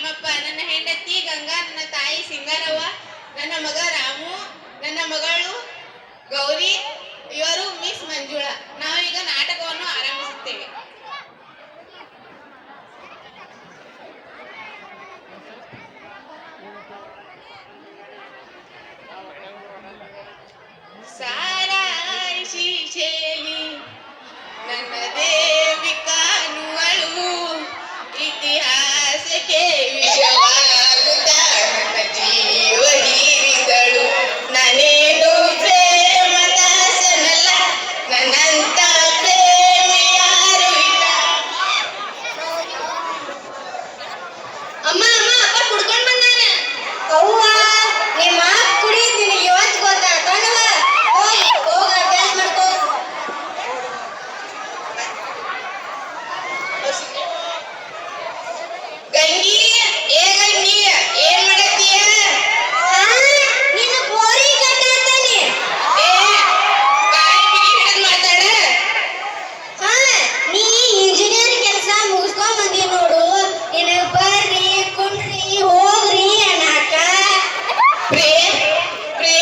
ತಿಮ್ಮಪ್ಪ, ನನ್ನ ಹೆಂಡತಿ ಗಂಗಾ, ನನ್ನ ತಾಯಿ ಸಿಂಗಾರವ್ವ, ನನ್ನ ಮಗ ರಾಮು, ನನ್ನ ಮಗಳು ಗೌರಿ, ಇವರು ಮಿಸ್ ಮಂಜುಳಾ. ನಾವೀಗ ನಾಟಕವನ್ನು ಆರಂಭಿಸುತ್ತೇವೆ. ಸಾರಾಯಿಸಿ ಶೇಲಿ ನನ್ನ ದೇವಿ ಕಾನುಗಳು, ಇತಿಹಾಸಕ್ಕೆ ವಿಷವಾಗುತ್ತ ನನ್ನ ಜೀವ ಹೀರಿದಳು. ನಾನೇನು ಪ್ರೇಮದಾಸನಲ್ಲ, ನನ್ನಂತ ಪ್ರೇಮಿ ಯಾರು ಇಲ್ಲ. ಅಮ್ಮ ಅಮ್ಮ, ಅಪ್ಪ ಕುಡ್ಕೊಂಡ್ ಬಂದಾನ. ಅವ್ವ ನಿಮ್ಮ ಕುಡಿತೀನಿ ಇವತ್ತು ಗೊತ್ತಾಗ್ತಾನವ. ಹೋಗ ಅಭ್ಯಾಸ ಮಾಡ್ಕೋ. ಗಂಗಿ, ಏ ಗಂಗಿ, ಏನ್ ಮಾಡತ್ತೀಯ? ನಿನ್ನ ಬೋರಿ ಕಟ್ಟಾತಾನೆ. ಏ, ಬಾಯಿ ಬಿಗಿ ಹಿಡಿದ್ ಮಾತಾಡ. ನೀ ಇಂಜಿನಿಯರ್ ಕೆಲಸ ಮುಗಿಸ್ಕೊಂಡ್ ಬಂದಿ ನೋಡು. ನಿನಗ್ ಬರ್ರಿ ಕುಂಡ್ರಿ ಹೋಗ್ರಿ ಅನ್ನಾಕ. ಪ್ರೇ ಪ್ರೇ,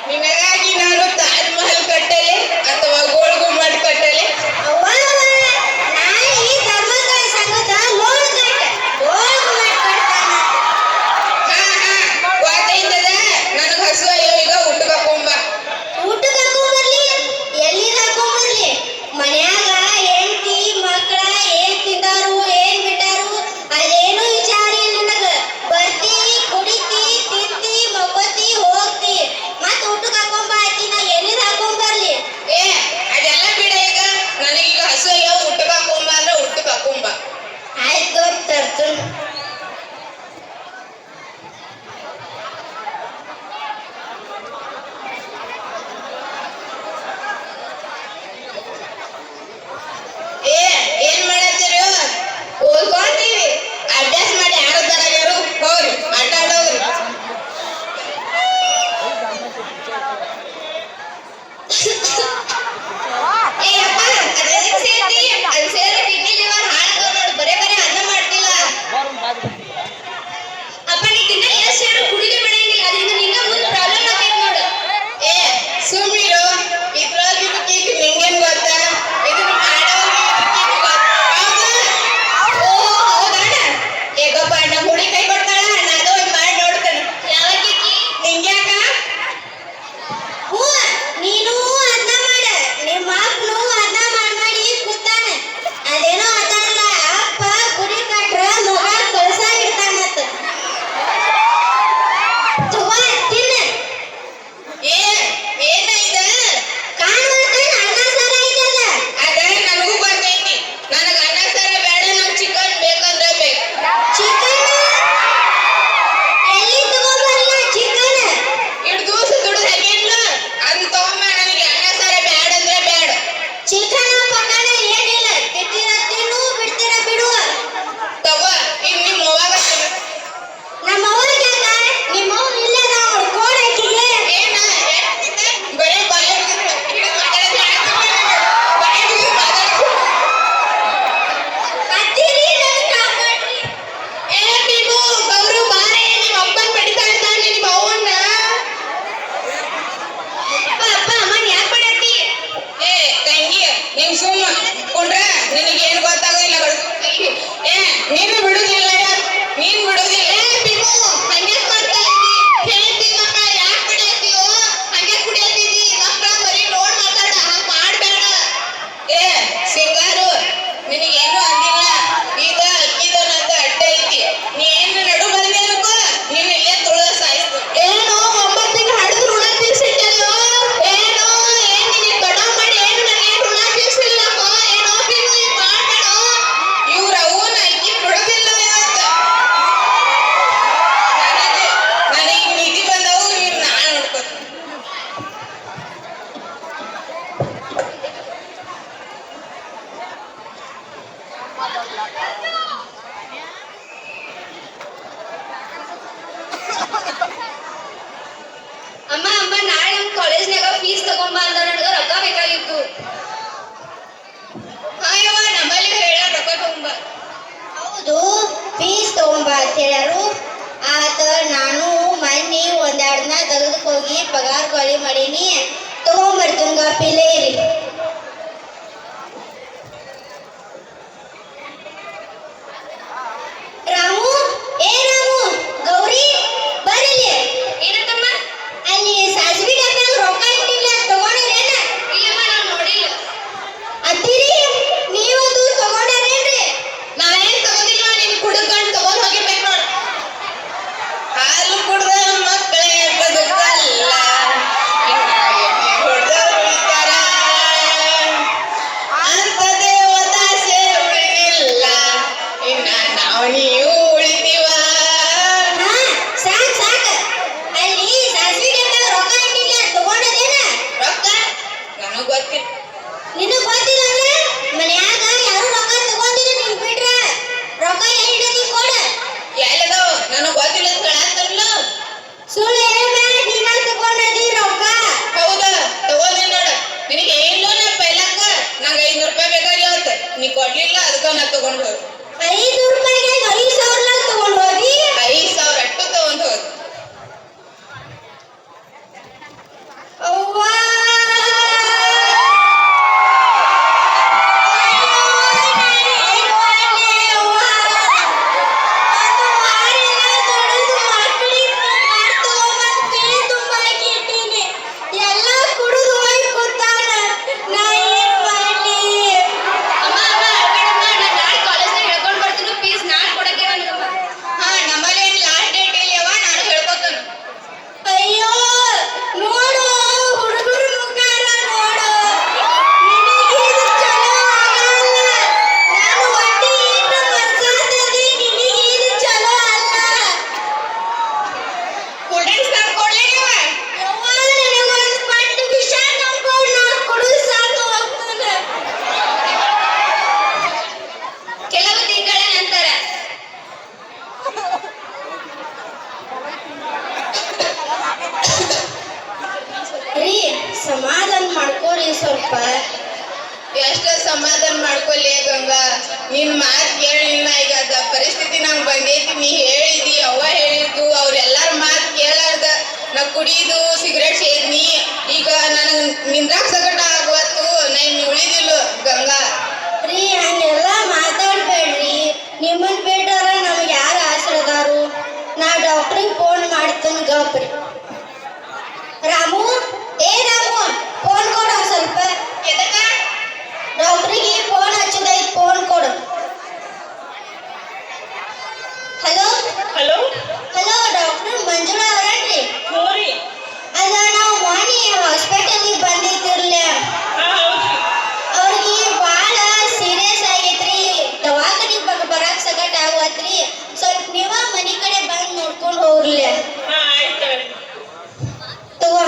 ನಿನಗಾಗಿ ನಾನು ತಾಜ್ ಮಹಲ್ ಕಟ್ಟಲೆ ಅಥವಾ ಗೋಲ್ ಗುಮ್ಮಟ್ ಕಟ್ಟಲೆ? ಅವ್ವ ನಾಯಿ ಧರ್ಮಸ್ಥಳ ಸಂಘದ ಲೋನ್ ಕಟ್ಟ ಹೋಗ್ ಮಾಡ್ಕೊಡ್ತಾನ. ಗೊತ್ತೈತದ, ನನಗ್ ಹಸು ಅಯ್ಯೋ, ಈಗ ಊಟಕ್ಕೆ ಹಾಕೊಂಬ. ಊಟಕ್ಕೆ ಹಾಕೊಂಬರ್ಲಿ, ಎಲ್ಲಿಗೆ ಹಾಕೊಂಬರ್ಲಿ? ಮನ್ಯಾಗ ಹೆಂಡತಿ ಮಕ್ಕಳ ಏನ್ ತಿಂದಾರು ಏನ್ ಬಿಟ್ಟಾರು ಅದೇನು ವಿಚಾರ ಇಲ್ಲ ನನಗ. ಬರ್ತಿ ಕುಡಿತಿ ತಿಂತಿ ಮಕ್ಕೋತಿ ಹೋಗ್ತಿ, ಮತ್ ಊಟಕ್ಕೆ ಹಾಕೊಂಬ ಆಯ್ತಿ. ನಾ ಎಲ್ಲಿಗೆ ಹಾಕೊಂಬರ್ಲಿ? ಏ, ಅದೆಲ್ಲ ಬಿಡ ಈಗ. ನನಗೀಗ ಹಸು ಅಯ್ಯೋ, ಊಟಕ್ಕೆ ಹಾಕೊಂಬ ಅಂದ್ರೆ ಊಟಕ್ಕೆ ಹಾಕೊಂಬ. ಆಯ್ತು ತರ್ತು. ಏ, ಏನ್ ಮಾಡತ್ತೀರಿ? ಓದ್ಕೊಂತೀವಿ. ಅಭ್ಯಾಸ ಮಾಡಿ ಯಾರು ತರಗಾರು ಹೋಗ್ರಿ, ಆಟ ಆಡೋಗ್ರಿ. ಏ ಅಪ್ಪ, ಅದೆದಕ್ಕೆ ಸೇರ್ತಿ? ಅದು ಸೇರಿ ಕಿಡ್ನಿ ಲಿವರ್ ಹಾಳಾಗೋ ನೋಡು. ಬರೇ ಬರೇ ಅನ್ನ ಮಾಡ್ತಿಲ್ಲ. ಅಪ್ಪ, ನೀ ತಿನ್ನಲ್ಲ ಎಷ್ಟು ಸೇರು ಕುಡಿದು ಬಿಡಂಗಿಲ್ಲ. ಅದರಿಂದ ನಿಂಗ ಮುಂದೆ ಪ್ರಾಬ್ಲಮ್ ಆಗೈತೆ ನೋಡು. ಏ ಸುಮ್ಮಿರು, ಇದ್ರೊಳಗಿನ ಕೇಕ್ ನಿಂಗೇನ್ ಗೊತ್ತಾ? ಇದನ್ನ ಮಾಡೋರಿಗೆ ಕೇಕ್ ಗೊತ್ತಾ? ಓಹೋ, ಹೌದಣ್ಣ. ಏಕಪ್ಪ, ನಮ್ಮ ಹುಡುಗಿ ಕೈ ಕೊಡ್ತಾಳ, ನಾನು ಹೋಗಿ ಮಾಡಿ ನೋಡ್ತೇನೆ. ಯಾವ ಕೇಕಿ? ನಿಂಗ್ಯಾಕ? ಹ್ಞೂ ನೀನು ಅದ್ನ ಮಾಡ, ನಿಮ್ಮ ಅಪ್ಪನು ಅದ್ನ ಮಾಡಿ ಕೂತಾನ. ಅದೇನೋ ಅದಾನಲ್ಲ, ಅಪ್ಪ ಗುಡಿ ಕಟ್ರ ಮಗ ಕಳ್ಸ ಇಡ್ತಾನತ್ತ. ತಗೋ ತಿನ್ನ. ಏ, ಏನ ಇದ? ಕಾಣ್ಬರ್ತಾನ ಅನ್ನ ಸಾರ ಐತಲ್ಲ. ಅದ ನನಗೂ ಗೊತ್ತೈತಿ. ನನಗ ಅನ್ನ ಸಾರ ಬೇಡ, ನಂಗೆ ಚಿಕನ್ ಬೇಕಂದ್ರೆ ಬೇಕು. ಚಿಕನ್ ಎಲ್ಲಿ ತಗೊಂಬರ್ಲ? ಚಿಕನ್ ಇಷ್ಟು ದಿವಸ ದುಡ್ದು ಹಾಕಿದ್ಲು, ಅದನ್ನ ತಗೊಂಬ. ನನಗೆ ಅನ್ನ ಸಾರ ಬೇಡ ಅಂದ್ರೆ ಬೇಡ. ಚಿಕನ್ ಪಕಣ ಏನಿಲ್ಲ, ತಿಂತೀರ ತಿನ್ನು, ಬಿಡ್ತೀರ ಬಿಡು. ತಗೋ, ಈಗ ನಿಮ್ಮ ಅವ್ವಾಗ ತಿನ್ನು. ನಮ್ಮ ಅವ್ರಿಗೆ ನಿಮ್ಮ ಅವ್ವ ಇಲ್ಲದ ಅವಳು ಕೋಡ್ ಹಾಕಿಗೆ. ಏನ ಎಷ್ಟಿದೆ? ಬರೀ ಬಾಯಿ ಹಿಡಿದು ಮಾತಾಡೋದು ಯಾಕೆ ನನಗೆ? ಬಾಯಿ ಹಿಡಿದು ಮಾತಾಡ್ತೀನಿ. ಕತ್ತೀರಿ ನನ್ನ ಕಾಪಾಡ್ರಿ. ಏ ಭೀಮು, ಗೌರು ಬಾರೆ, ನಿಮ್ಮ ಅಪ್ಪನ್ ಬಡಿತಾ ಇದ್ದಾನೆ ನಿಮ್ಮ ಅವ್ವನ್ನ. ಅಪ್ಪ ಅಪ್ಪ ಅಮ್ಮನ್ ಯಾಕೆ ಮಾಡತ್ತಿ? ಏ ತಂಗಿ, ನೀನ್ ಸುಮ್ಮ ಕುಂಡ್ರ, ನಿನಗೇನು ಗೊತ್ತಾಗೋದಿಲ್ಲ. ಏ, ನೀನು ಬಿಡುದಿಲ್ಲ, ನೀನ್ ಬಿಡುದಿಲ್ಲ. ಏ ಭೀಮು, ಹಂಗೆ ಮಾಡ್ತಾ ಇದ್ದಿ. ಹೇಳ್ತೀನಪ್ಪ, ಯಾಕೆ ಬಿಡತ್ತೀಯೋ? ಹಂಗೆ ಕುಡಿಯತ್ತಿದ್ದಿ. ಮಕ್ಕಳ ಬರೀ ನೋಡ್ ಮಾತಾಡ, ಹಂಗ್ ಮಾಡ್ಬೇಡ. ಏ ಸಿಂಗಾರು, ನಿನಗೇನು ಅಂದಿಲ್ಲ. ಈಗ ಅಕ್ಕಿದನಂತ ಅಡ್ಡ ಐತಿ. ನೀ ಏನು ನಡು ಬಂದೆ ಅನ್ಕೋ, ನೀನು ಇಲ್ಲೇ ತುಳಿದ ಸಾಯಿಸ್ತು. ಏನೋ 9 ತಿಂಗಳು ಹಡಿದು ಋಣ ತೀರ್ಸಿಟ್ಟಲ್ಲೋ. ಏನೋ ಏನ್ ನಿನಗೆ ಕಟಾವ್ ಮಾಡಿ ಏನು ನನಗೆ ಋಣ ತೀರ್ಸಿಲ್ಲಪ್ಪ. ಏನೋ ಭೀಮು, ಈಗ ಮಾಡ್ಬೇಡ. ಇವ್ರ ಅವನ ಇಕ್ಕಿ ಬಿಡೋದಿಲ್ಲ ಇವತ್ತು. ನನಗೆ ನಿಧಿ ಬಂದವು, ಇವ್ ನಾನು ನೋಡ್ಕೋತೀನಿ. ಅಮ್ಮ ಅಮ್ಮ, ನಾಳೆ ನಮ್ಮ ಕಾಲೇಜ್ನಾಗ ಫೀಸ್ ತಗೊಂಬ ಅಂದ. ನನಗೆ ರೊಕ್ಕ ಬೇಕಾಗಿತ್ತು. ಹಾ ಯವ್ವ, ನಮ್ಮಲ್ಲಿ ಹೇಳ ರೊಕ್ಕ ತಗೊಂಬ. ಹೌದು ಫೀಸ್ ತಗೊಂಬ ಅಂತ ಹೇಳ್ಯಾರು. ಆತ ನಾನು ಮೊನ್ನೆ ಒಂದೆರಡು ದಿನ ತೆಗೆದಕ್ಕೆ ಹೋಗಿ ಪಗಾರ ಗಾಳಿ ಮಾಡೀನಿ, ತಗೊಂಬರ್ತೀನಿ ಗಾಪಿಲೇ ಇರಿ. ರಾಮು, ಏ ರಾಮು, ಗೌರಿ ಬರಲಿ. ಏನಂತಮ್ಮ? ಅಲ್ಲಿ ಸಾಸ್ವಿ ಡಬ್ಬ್ಯಾಗ ರೊಕ್ಕ ಇಟ್ಟಿಲ್ಲ, ತಗೊಂಡ್ರೇನ? ಇಲ್ಲಮ್ಮ, ನಾನು ನೋಡಿಲ್ಲ. ಅತ್ತಿರಿ, ನೀವೊಂದು ತಗೊಂಡಾರೇನ್ರಿ? ನಾನೇನ್ ತಗೋದಿಲ್ವ, ನಿನ್ ಕುಡ್ಕೊಂಡು ತಗೊಂಡ್ ಹೋಗಿರ್ಬೇಕು ನೋಡು. ಹಾಲು ಕುಡ್ದ ಮಕ್ಕಳೇ ಬದುಕಲ್ಲ, ಇನ್ನ ಎಣ್ಣೆ ಕುಡ್ದವ್ರು ಉಳಿತಾರ. ಅಂತ ದೇವದಾಸೆ ಉಳಿಲಿಲ್ಲ, ಇನ್ನ ನಾವು ನೀವು ಉಳಿತೀವ. ಹಾ, ಸಾಕ್ ಸಾಕ್. ಅಲ್ಲಿ ಸಾಸ್ವಿ ಡಬ್ಬ್ಯಾಗ ರೊಕ್ಕ ಇಟ್ಟಿಲ್ಲ, ತಗೊಂಡದೇನ? ರೊಕ್ಕ ನನಗ್ ಗೊತ್ತಿಲ್ಲ. ನಿನಗ್ ಗೊತ್ತಿಲ್ಲ ಅಂದ್ರೆ ಮನ್ಯಾಗ ಯಾರು ರೊಕ್ಕ ತಗೊಂಡಿಲ್ಲ, ನಿನ್ ಬಿಟ್ರ ರೊಕ್ಕ ಎಲ್ಲಿಡತಿ ಕೊಡ. ಎಲ್ಲದೋ ನನಗ್ ಗೊತ್ತಿಲ್ಲ ಅಂತ ಹೇಳತ್ತಲ್ಲ. ಸುಳ್ಳು ಹೇಳ್ಬೇಡ, ನೀನ ತಗೊಂಡದಿ ರೊಕ್ಕ. ಹೌದಾ, ತಗೋದಿ ನೋಡ. ನಿನಗೆ ಏನ್ಲೋ ನಾ ಪೈಲಾಕ ನಂಗೆ 500 ರೂಪಾಯಿ ಬೇಕಾಗಿಲ್ಲ ಅವತ್ತು. ನೀ ಕೊಡ್ಲಿಲ್ಲ, ಅದಕ್ಕ ನಾ ತಗೊಂಡು ಹೋಗಿ. 5 ರೂಪಾಯಿಗೆ 5,000 ತಗೊಂಡ್ ಹೋಗಿ. 5,000 ಅಟ್ಟು ತಗೊಂಡು ಹೋಗಿ. ಅವ್ವಾ, ಅಮ್ಮ, ಅಮ್ಮ, ಅಳ್ಬೇಡಮ್ಮ. ನಾನ್ ನಾಳೆ ಕಾಲೇಜ್ನಾಗ ಹೇಳ್ಕೊಂಡ್ ಬರ್ತೀನಿ. ಫೀಸ್ ನಾಳೆ ಕೊಡಕ್ಕೆ ನನಗಮ್ಮ. ಹಾ, ನಮ್ಮಲ್ಲಿ ಏನ್ ಲಾಸ್ಟ್ ಡೇಟ್ ಇಲ್ಲವ, ನಾನು ಹೇಳ್ಕೊತಾನ. ಅಯ್ಯೋ, ನೋಡು ಹುಡುಗರು ಮುಖಾರ ನೋಡು. ನಿನಗಿದು ಚಲೋ ಆಗಲ್ಲ. ನಾನು ಒಟ್ಟಿ ಇಟ್ಟು ಮರ್ಸಾತದಿ, ನಿನಗಿದು ಚಲೋ ಅಲ್ಲ. ಕೂಲ್ ಡ್ರಿಂಕ್ಸ್ ತಂದು ಕೊಡ್ಲೇ ನೀವ? ಯವ್ವ, ನನಗೊಂದು ಪಟ್ಟು ವಿಷ ನಂಬ್ಕೊಂಡು ನಾನು ಕುಡಿದು ಸಾಕು ಹೋಗ್ತಾನೆ. ಕೆಲವು ತಿಂಗಳ ನಂತರ ರೀ, ಸಮಾಧಾನ ಮಾಡ್ಕೋರಿ ಸ್ವಲ್ಪ. ಎಷ್ಟ ಸಮಾಧಾನ ಮಾಡ್ಕೊಲ್ಲೇ ಗಂಗಾ. ನಿನ್ ಮಾತ್ ಕೇಳಿಲ್ಲ. ಈಗ ಅದ ಪರಿಸ್ಥಿತಿ ನಂಗ್ ಬಂದೈತಿ. ನೀ ಹೇಳಿದಿ, ಅವ್ವ ಹೇಳಿದ್ದು, ಅವ್ರೆಲ್ಲಾರ ಮಾತ್ ಕೇಳಾರ್ದ ನಾ ಕುಡಿದು ಸಿಗರೇಟ್ ಸೇದ್ನಿ. ಈಗ ನನಗ್ ನಿಂದ್ರಾಕ್ ಸಂಕಟ ಆಗುವತ್ತು. ನಾ ಇನ್ನು ಉಳಿದಿಲ್ಲ ಗಂಗಾ. ರೀ, ಹಂಗೆಲ್ಲ ಮಾತಾಡ್ಬೇಡ್ರಿ. ನಿಮ್ಮನ್ ಬಿಟ್ಟಾರ ನಮ್ಗೆ ಯಾರು ಆಸರದಾರು? ನಾ ಡಾಕ್ಟ್ರಿಗೆ ಫೋನ್ ಮಾಡ್ತೀನಿ, ಗಪ್ರಿ. ರಾಮು, ಏ ರಾಮು, ಫೋನ್ ಕೊಡು ಸ್ವಲ್ಪ. ಎದಕ್ಕ? ಡಾಕ್ಟ್ರಿಗೆ ಫೋನ್ ಹಚ್ಚಿದೈತಿ, ಫೋನ್ ಕೊಡು. Hello hello, hello, doctor Manjula ಅವರನ್ರಿ? ಹೋರಿ. ಅದ ನಾವು ಮೊನ್ನೆ ಹಾಸ್ಪಿಟಲಿಗೆ ಬಂದಿದ್ದಿರ್ಲ, ಅವ್ರಿಗೆ ಭಾಳ ಸೀರಿಯಸ್ ಆಗೈತ್ರಿ. ದವಾಖಾನಿಗೆ ಬರಾಕ್ ಸಗಟ್ ಆಗವತ್ರಿ. ಸ್ವಲ್ಪ ನೀವ ಮನೆ ಕಡೆ ಬಂದು ನೋಡ್ಕೊಂಡು ಹೋಗ್ಲಿ. ತಗೋ.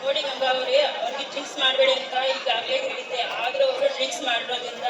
ನೋಡಿ ಗಂಗಾ ಅವರೇ, ಅವ್ರಿಗೆ ಡ್ರಿಂಕ್ಸ್ ಮಾಡಬೇಡಿ ಅಂತ ಈಗಾಗಲೇ ಹೇಳಿದ್ದೆ. ಆದರೂ ಅವರು ಡ್ರಿಂಕ್ಸ್ ಮಾಡಿರೋದ್ರಿಂದ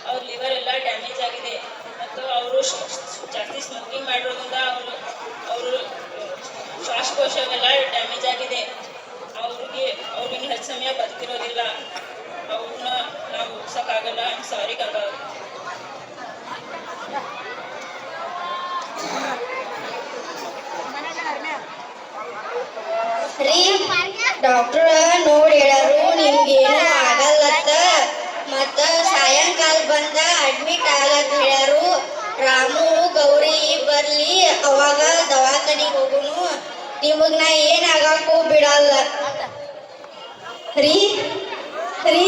ಅವ್ರ ಲಿವರ್ ಎಲ್ಲ ಡ್ಯಾಮೇಜ್ ಆಗಿದೆ. ಮತ್ತು ಅವರು ಜಾಸ್ತಿ ಸ್ಮೋಕಿಂಗ್ ಮಾಡಿರೋದ್ರಿಂದ ಅವರು ಶ್ವಾಸಕೋಶವೆಲ್ಲ ಡ್ಯಾಮೇಜ್ ಆಗಿದೆ. ಅವ್ರಿಗೆ ಹೆಚ್ಚು ಸಮಯ ಬದುಕಿರೋದಿಲ್ಲ. ಅವ್ರನ್ನ ನಾವು ಉಳಿಸೋಕ್ಕಾಗಲ್ಲ. ಸಾರಿ ಗಂಗಾ ಅವರು. ರೀ, ಡಾಕ್ಟರ್ ನೋಡಿ ಹೇಳರು ನಿಮ್ಗೇನು ಆಗಲ್ಲತ್ತ. ಮತ್ತ ಸಾಯಂಕಾಲ ಬಂದ ಅಡ್ಮಿಟ್ ಆಗತ್ ಹೇಳ್ಯಾರು. ರಾಮು ಗೌರಿ ಬರ್ಲಿ, ಅವಾಗ ದವಾಖಾನಿಗೆ ಹೋಗುನು. ನಿಮಗ್ ನಾ ಏನ್ ಆಗಾಕೂ ಬಿಡಲ್ಲ. ರೀ ರೀ